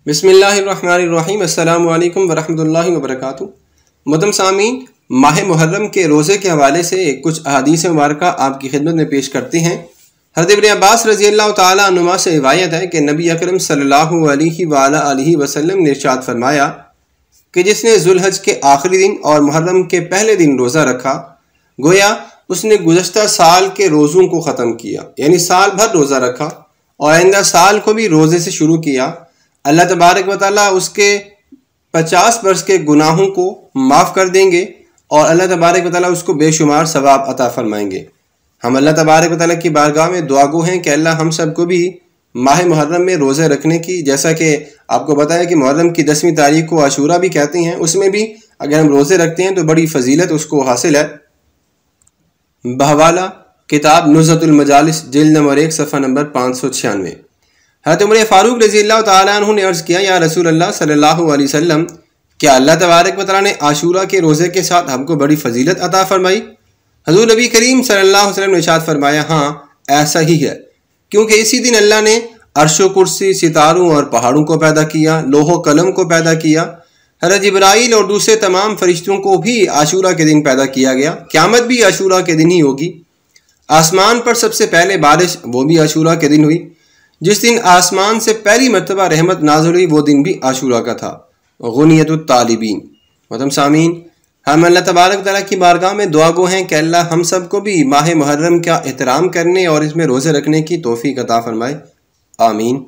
बिस्मिल्लाहिर्रहमानिर्रहीम। अस्सलामु अलैकुम वरहमतुल्लाहि वबरकातुहू। मुहतरम सामीन, माह मुहर्रम के रोज़े के हवाले से कुछ अहादीस मुबारक आपकी खिदमत में पेश करते हैं। हज़रत इब्न अब्बास रज़ी अल्लाह तआला अन्हुमा से रिवायत है कि नबी अकरम सल्लल्लाहु अलैहि वसल्लम ने इरशाद फरमाया कि जिसने ज़ुल्हज के आखिरी दिन और मुहर्रम के पहले दिन रोज़ा रखा, गोया उसने गुज़श्ता साल के रोज़ों को ख़त्म किया, यानी साल भर रोज़ा रखा और आइंदा साल को भी रोज़े से शुरू किया। अल्लाह तबारक व तआला उसके 50 बरस के गुनाहों को माफ़ कर देंगे और अल्लाह तबारक व तआला उसको बेशुमार सवाब अता फरमाएंगे। हम अल्लाह तबारक व तआला की बारगाह में दुआ गो हैं कि अल्लाह हम सब को भी माह मुहर्रम में रोज़े रखने की, जैसा कि आपको बताया कि मुहर्रम की 10वीं तारीख को आशूरा भी कहते हैं, उसमें भी अगर हम रोज़े रखते हैं तो बड़ी फजीलत उसको हासिल है। बहवाला किताब नुज़हतुल मजालिस जिल्द नंबर 1 सफ़ा नंबर 596। हज़रत उमर फारूक रज़ी अल्लाह तआला अन्हु ने अर्ज़ किया, या रसूल अल्लाह सल्लल्लाहु अलैहि वसल्लम, क्या अल्लाह तबारक व तआला ने आशूरा के रोज़े के साथ हमको बड़ी फजीलत अता फरमाई? हज़ूर नबी करीम सल्लल्लाहु अलैहि वसल्लम ने इरशाद फरमाया, हाँ ऐसा ही है, क्योंकि इसी दिन अल्लाह ने अर्श कुर्सी, सितारों और पहाड़ों को पैदा किया, लोहो कलम को पैदा किया। हज़रत जिब्राईल और दूसरे तमाम फरिश्तों को भी आशूरा के दिन पैदा किया गया। क़यामत भी आशूरा के दिन ही होगी। आसमान पर सबसे पहले बारिश वो भी आशूरा के दिन हुई। जिस दिन आसमान से पहली मरतबा रहमत नाज़िल हुई वो दिन भी आशूरा का था। गुनियतुत तालिबीन। मोहतरम सामीन, हम अल्लाह तबारक तआला की बारगाह में दुआ गो हैं कि अल्लाह हम सब को भी माह मुहर्रम का एहतराम करने और इसमें रोज़े रखने की तौफीक अता फरमाए। आमीन।